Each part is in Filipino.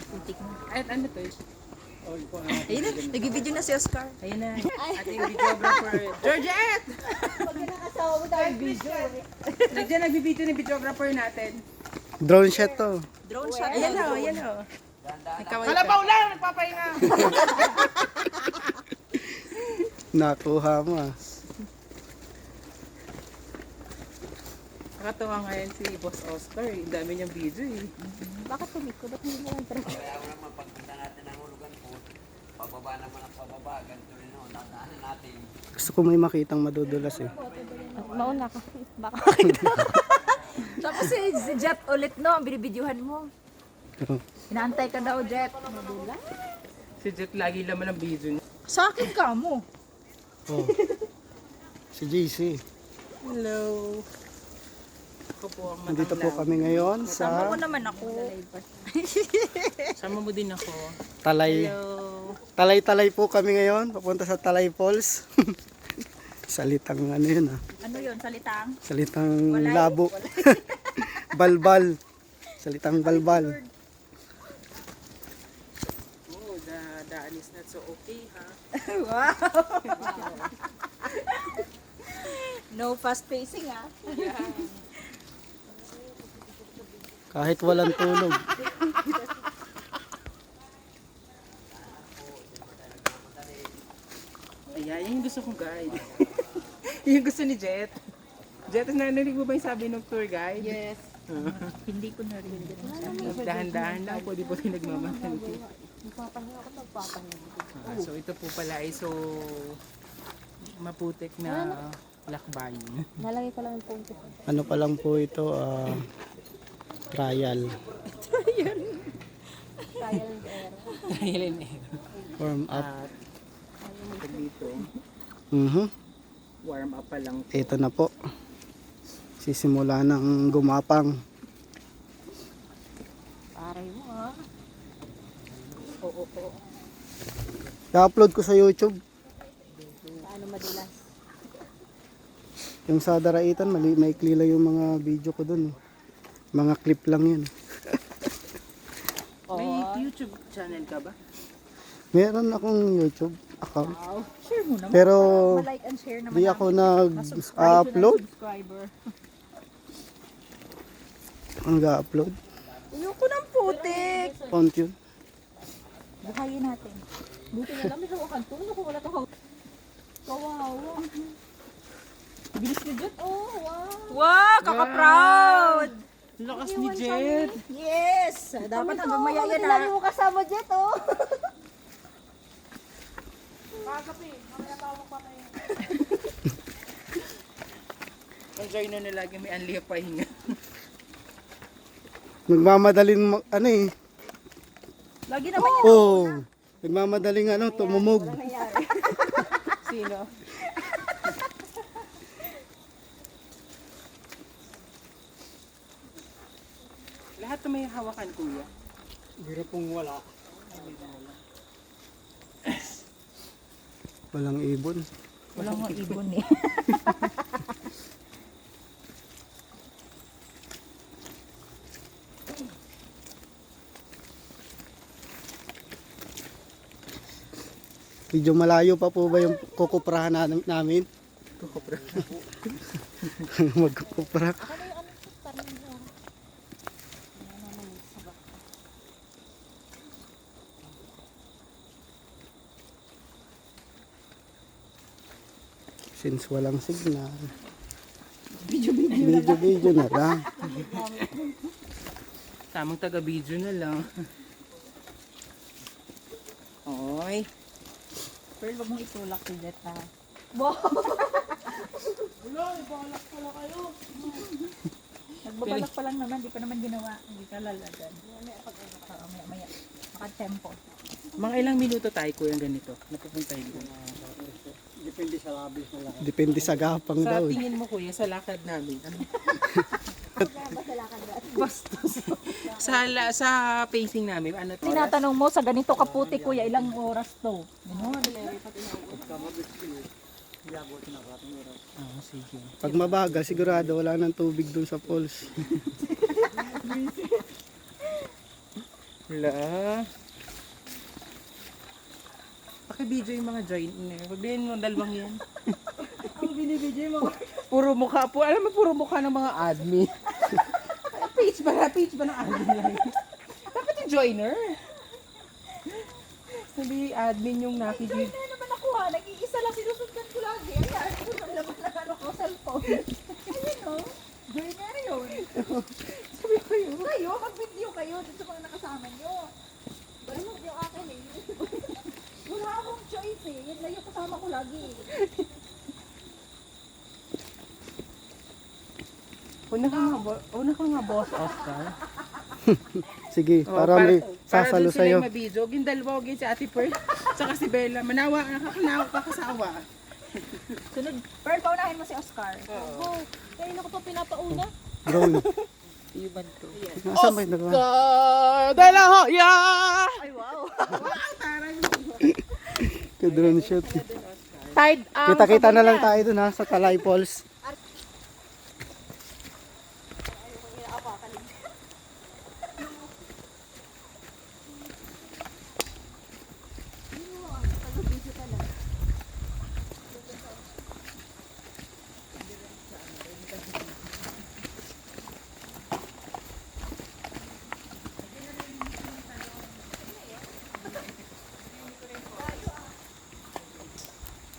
Titik mo. Ay, ano to? Ayun na, nag-video na si Oscar. Ayun na. Ating videographer, Georgette! Pag nakasama mo tayo video. Nandiyan nagbibideo ng videographer natin. Drone shot to. Drone shot. Ayan o, ayan o. Kalabaw lang, nagpapahinga. Nakuha mo ah. Nakatawa ngayon si Boss Oscar. Ang dami niyang video eh. Bakit tumiko? Ba't hindi mo lang try? Kaya mo naman, pagpunta natin ng hulugan po, pababa naman ang pababa, ganito rin o, dadaanan natin. Gusto ko may makitang madudulas eh. Mauna ka. Baka makita. Tapos si Jet ulit no, ang binibidyohan mo. Inaantay ka daw, Jet. Si Jet lagi laman ng video niya. Sa akin ka mo. Oh. Si JC. Hello. Ako po ang Nandito po matanglaw. kami ngayon Sama sa mo naman ako. Sama mo din ako. Talay. Hello. Talay-talay po kami ngayon. Papunta sa Talay Falls. Salitang ano yun ah. Ano yun, salitang? Salitang Walay? labo. Balbal. Salitang balbal. Oh, the daan is not so okay ha. Wow! No fast pacing ah. Kahit walang tulog. Ayan, yung gusto kong guide. Yung gusto ni Jet. Jet, narinig mo ba yung sabi ng tour guide? Yes. Hindi ko narinig. Dahan-dahan lang, pwede po rin nagmamantaliti. Magpapahinga ako, magpapahinga. So ito po pala ay so maputik na lakbayin. Nalagay ko lang yung phone ko. Ano pa lang po ito, trial. Trial and error. Dahil in air. Warm up. At tag dito, warm up pa lang. Ito na po. Sisimula ng gumapang. Aray mo ah. Oo. I-upload ko sa YouTube. Paano madulas? Yung sa Daraitan, maikli lang yung mga video ko dun. Mga clip lang yun. May YouTube channel ka ba? Meron akong YouTube account. Wow. Share mo naman. Pero Ma-like and share naman. di ako nag-upload. Subscriber. Nag-upload. Ayoko ng putik. Account yun. Buhayin natin. Buti na lang may hawakan to. Naku, wala to hawak. Kawawa. Bilis ni Jet. Oh, wow. Wow, kaka-proud. Lakas ni Jet! Yes. Dapat hanggang maya yan Lagi ah. mo kasama Jet, oh. Enjoy na nilagi may anli pahinga. Nagmamadaling ano eh. Lagi naman yan. Oh, nagmamadaling ano, tumumog. Sino? Lahat na may hawakan kuya. Biro pong wala. Walang ibon. Wala nga ibon eh. Medyo malayo pa po ba yung kukuprahan namin? Kukupra. Magkukupra. Since walang signal. Video na lang. Tamang taga-video na lang. Oy. Pearl, wag mong itulak si Jet ha. Nagbabalak pa lang naman, di pa naman ginawa. Hindi ka lalagan. Maya. Maka-tempo. Mga ilang minuto tayo kuya ganito. Napupunta yun. Depende sa gapang Sa daw. Eh. tingin mo kuya, sa lakad namin. Ano? Bastos. sa pacing namin, ano to? Tinatanong mo sa ganito kaputi kuya, ilang oras to? Ganun. Sige. Pag mabagal, sigurado wala nang tubig dun sa falls. Wala. Paki-video yung mga join in eh. Pagbilin mo dalawang yan. Ang binibigay mo. Puro mukha po. Alam mo, puro mukha ng mga admin. Page ba ng admin lang? Dapat yung joiner. Hindi admin yung nakikita. Hindi naman nakuha. Nag-iisa lang sinusundan ko lagi. Ayan, ako nang laman na ano ko, cellphone. Ayun o. Join nga yun. Sabi ko yun. Kayo, mag-video kayo dito sa mga nakasama nyo. Balik yung akin eh. Wala akong choice eh. Yan lang yung kasama ko lagi eh. Una ka nga, boss Oscar. Sige, Oh, para may para sasalo dun sila sa'yo. yung mabidyo. Gindalwa, huwag si Ate Pearl. Saka si Bella. Manawa, nakakanawa ka kasawa. Sunod, Pearl, paunahin mo si Oscar. Oo. Kaya na ko pa pinapauna. Drone. Iban ko. Nasaan ba yung nagawa? Oscar de la Hoya! Ay, wow. Drone shoot. Tide ang Kita-kita na lang tayo dun ha, sa Talay Falls.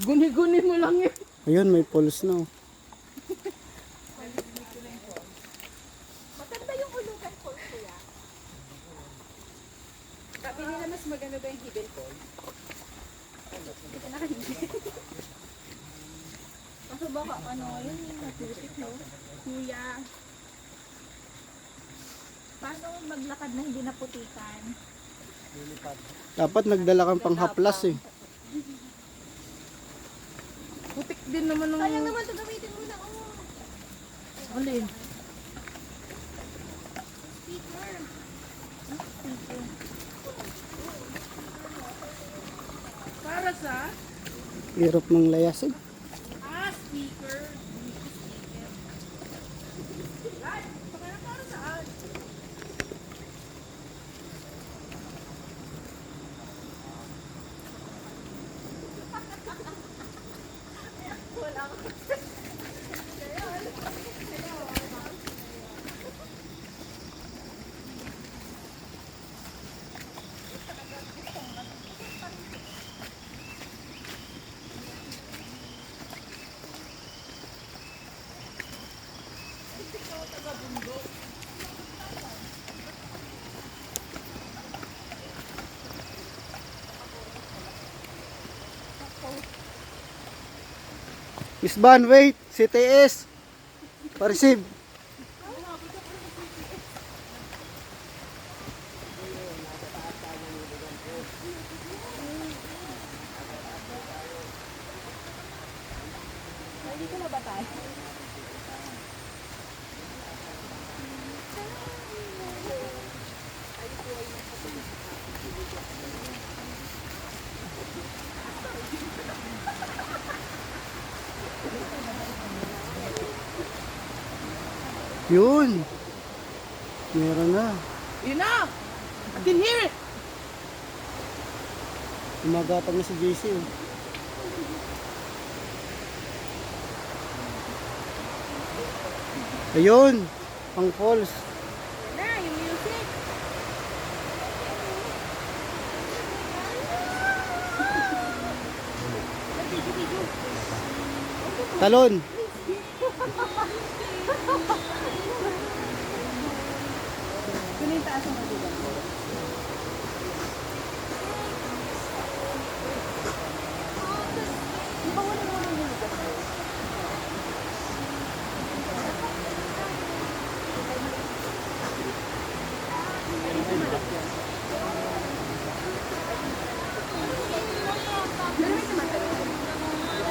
Guni-guni mo lang yun. Ayun, may falls na. Oh. Maganda yung ulugan ko, kuya. Sabi nila mas maganda ba yung hidden falls? Hindi ka nakahingi. Kaso baka ano, yun yung natutik, no? Kuya. Paano maglakad na hindi naputikan? Dapat nagdala kang panghaplas eh. Putik din naman ng... Sayang naman ito gamitin mo na, oh. Alin? Speaker. Para sa... Hirap ng layasin. speaker. Para saan? Miss Van, wait! CTS! Pa-receive! Dito na ba tayo? Yun! Meron na. Yun na! I can hear it! Umagatang na si JC. Oh. Ayun! Pang falls. Na, yung music. Talon! Sino yung taas ng madugan? Di ba wala naman yung madugan?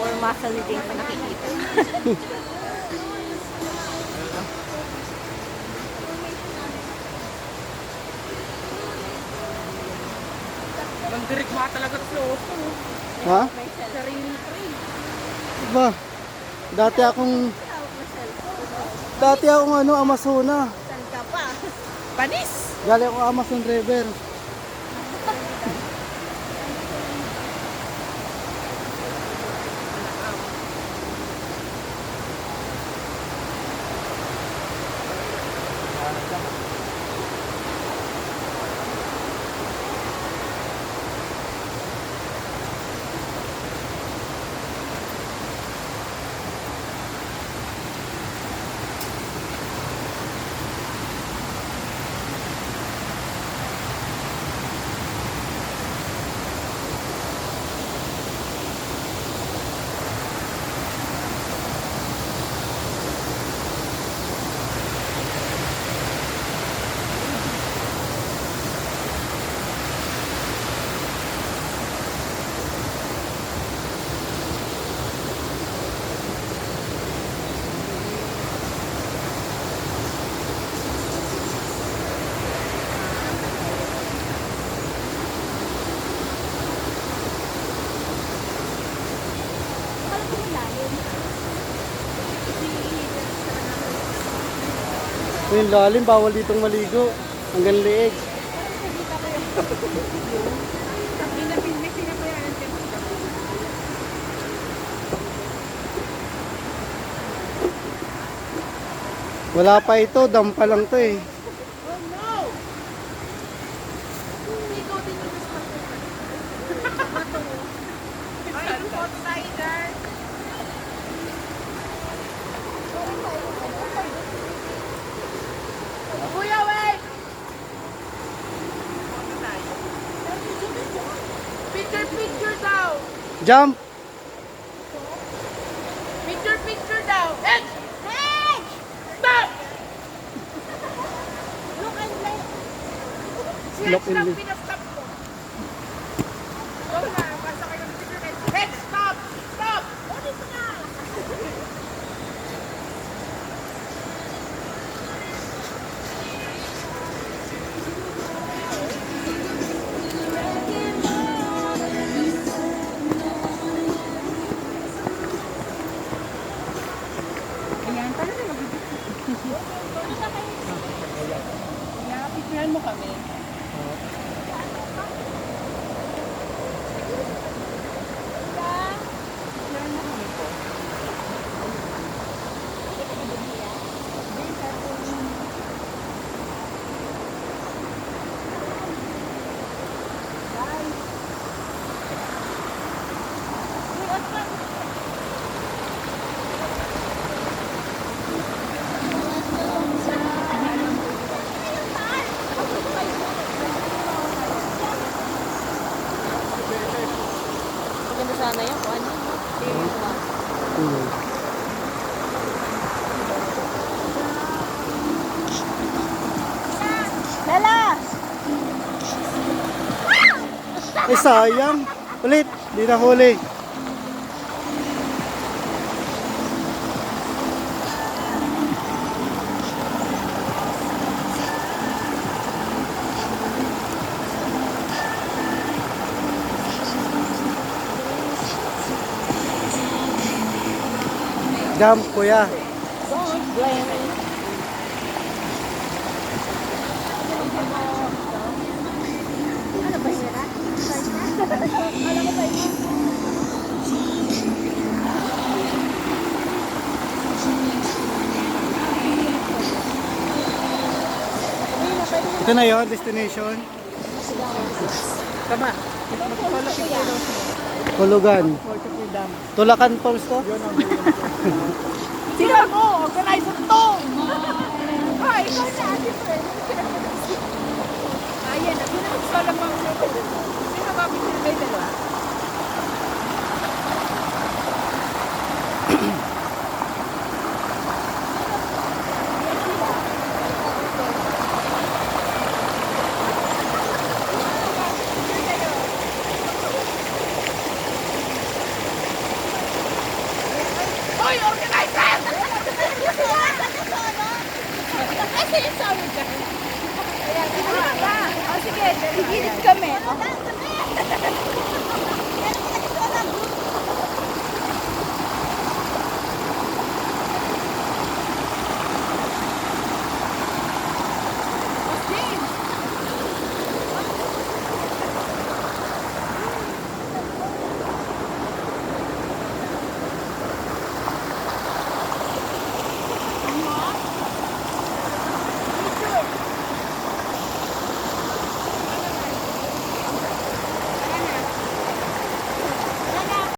Or muscle din pa nakikita. Nagdirik mga talaga sa oso. Ha? May sarili ko rin. Diba? Dati akong Tawag na cellphone. ano, Amazona. Saan ka pa? Panis! Galing ako Amazon River. Yung lalim, bawal ditong maligo. Hanggang leeg. Wala pa ito, dam pa lang to eh. Kuya, wait! Picture daw! Jump! Picture daw! Edge! Stop! Look in the... Pinastop ko. Huwag na, basta kayo ng picture na. Head, stop! Stop! Ulit na! Ayan, talaga magiging. Kaya, picturean mo kami. Maganda sana yun kung ano. Bella! Ay sayang. Ulit, di na huli. Jump, kuya. Don't blame me. Ano ba yun? Alam mo ba yun? Ito na yun, destination. Tama. Magpapalapit kayo. Hulugan. Tulakan Falls to? Sila mo! Organizer to! Ay, ikaw na, ate friend. Ayan, pinag-install lang mga sila. Sino ba picture kayo dalawa? Hoy, organizer! Kasi yung sabi ka. Ayan, sige, gilid kami.